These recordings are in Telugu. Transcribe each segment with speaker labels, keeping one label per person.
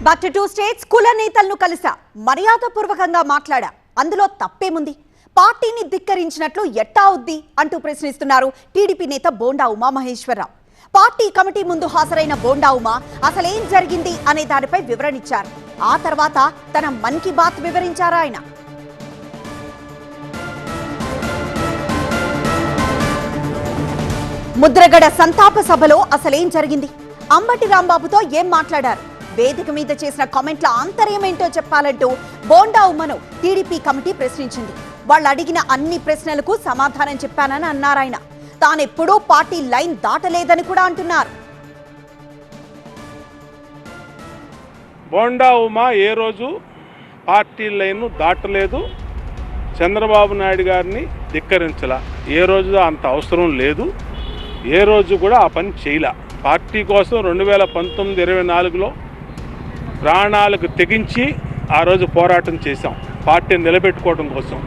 Speaker 1: Back to 2 states. కుల నేతలను కలిసా, మర్యాదపూర్వకంగా మాట్లాడా, అందులో తప్పేముంది? పార్టీని ధిక్కరించినట్లు ఎట్టా అవుద్ది అంటూ ప్రశ్నిస్తున్నారు టీడీపీ నేత బోండా ఉమామహేశ్వరరావు. పార్టీ కమిటీ ముందు హాజరైన బోండా ఉమా అసలేం జరిగింది అనే దానిపై వివరణ ఇచ్చారు. ఆ తర్వాత తన మన్ కీ బాత్ వివరించారు ఆయన. ముద్రగడ సంతాప సభలో అసలేం జరిగింది? అంబటి రాంబాబుతో ఏం మాట్లాడారు? వేదిక మీద చేసిన కామెంట్ల ఆంతర్యం ఏంటో చెప్పాలంటూ బోండా ఉమ్మను టీడీపీ కమిటీ ప్రశ్నించింది. వాళ్ళు అడిగిన అన్ని ప్రశ్నలకు సమాధానం చెప్పానని అన్నారాయన. తానెప్పుడూ పార్టీ లైన్ దాటలేదని కూడా అంటున్నారు.
Speaker 2: బోండా ఉమా ఏ రోజు పార్టీ లైన్ దాటలేదు, చంద్రబాబు నాయుడు గారిని ధిక్కరించలా. ఏ రోజు అంత అవసరం లేదు, ఏ రోజు కూడా ఆ పని చేయలే. పార్టీ కోసం 2019-24లో ప్రాణాలకు తెగించి ఆ రోజు పోరాటం చేశాం, పార్టీని నిలబెట్టుకోవడం కోసం.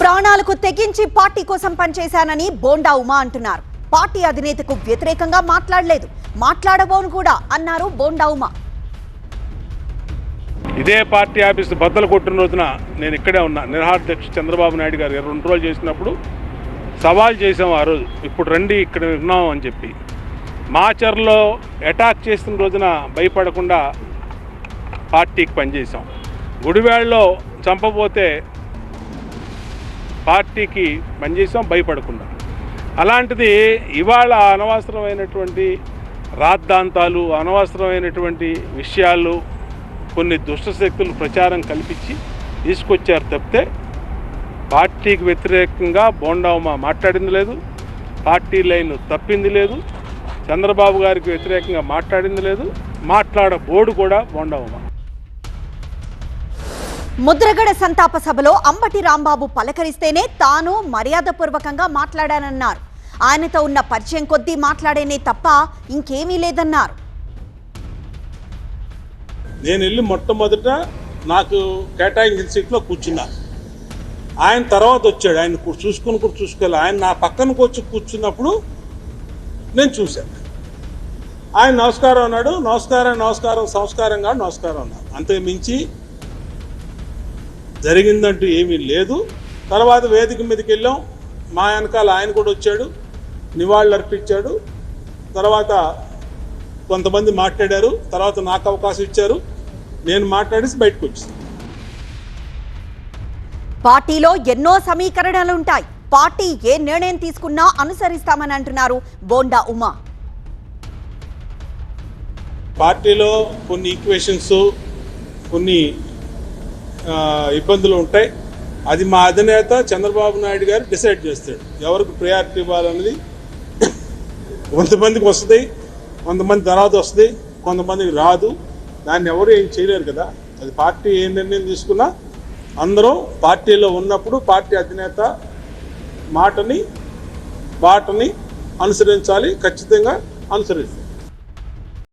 Speaker 1: ప్రాణాలకు తెగించి పార్టీ కోసం పనిచేశానని బోండా ఉమా అంటున్నారు. పార్టీ అధినేతకు వ్యతిరేకంగా మాట్లాడలేదు, మాట్లాడబోను కూడా అన్నారు బోండా ఉమా.
Speaker 2: ఇదే పార్టీ ఆఫీసు బద్దలు కొట్టిన రోజున నేను ఇక్కడే ఉన్నా. నిరహాధ్యక్ష చంద్రబాబు నాయుడు గారు 2 రోజులు చేసినప్పుడు సవాల్ చేసాం ఆ రోజు, ఇప్పుడు రండి ఇక్కడ ఉన్నాం అని చెప్పి. మాచర్లో అటాక్ చేసిన రోజున భయపడకుండా పార్టీకి పనిచేసాం. గుడివాడలో చంపబోతే పార్టీకి పనిచేసాం భయపడకుండా. అలాంటిది ఇవాళ అనవసరమైనటువంటి రాద్ధాంతాలు, అనవసరమైనటువంటి విషయాలు కొన్ని దుష్టశక్తులు ప్రచారం కల్పించి తీసుకొచ్చారు తప్పితే పార్టీకి వ్యతిరేకంగా బోండా ఉమా మాట్లాడింది లేదు, పార్టీ లైన్ తప్పింది లేదు, చంద్రబాబు గారికి వ్యతిరేకంగా మాట్లాడింది లేదు, మాట్లాడబోడు కూడా బోండా ఉమా.
Speaker 1: ముద్రగడ సంతాప సభలో అంబటి రాంబాబు పలకరిస్తేనే తాను మర్యాదపూర్వకంగా మాట్లాడానన్నారు. ఆయనతో ఉన్న పరిచయం కొద్దీ మాట్లాడేనే తప్ప ఇంకేమీ లేదన్నారు.
Speaker 3: నేను వెళ్ళి మొట్టమొదట నాకు కేటాయించిన సీట్లో కూర్చున్నా. ఆయన తర్వాత వచ్చాడు, ఆయన చూసుకోవాలి. ఆయన నా పక్కనకు వచ్చి కూర్చున్నప్పుడు నేను చూశాను. ఆయన నమస్కారం అన్నాడు, నమస్కారం సంస్కారంగా నమస్కారం అన్నాడు. అంతే మించి జరిగిందంటూ ఏమీ లేదు. తర్వాత వేదిక మీదకి వెళ్ళాం, మా వెనకాల ఆయన కూడా వచ్చాడు, నివాళులు అర్పించాడు. తర్వాత కొంతమంది మాట్లాడారు, తర్వాత నాకు అవకాశం ఇచ్చారు, నేను మాట్లాడేసి బయటకు వచ్చాను.
Speaker 1: పార్టీలో ఎన్నో సమీకరణలుంటాయి, పార్టీ ఏ నిర్ణయం తీసుకున్నా అనుసరిస్తామని అంటున్నారు బోండా ఉమా.
Speaker 3: పార్టీలో కొన్ని ఈక్వేషన్స్, కొన్ని ఇబ్బందులు ఉంటాయి. అది మా అధినేత చంద్రబాబు నాయుడు గారు డిసైడ్ చేస్తాడు, ఎవరికి ప్రయారిటీ ఇవ్వాలన్నది. కొంతమందికి వస్తుంది, కొంతమంది తర్వాత వస్తుంది, కొంతమందికి రాదు. దాన్ని ఎవరు ఏం చేయలేరు కదా. అది పార్టీ ఏ నిర్ణయం తీసుకున్నా అందరం పార్టీలో ఉన్నప్పుడు పార్టీ అధినేత బాటని అనుసరించాలి, ఖచ్చితంగా అనుసరిస్తాం.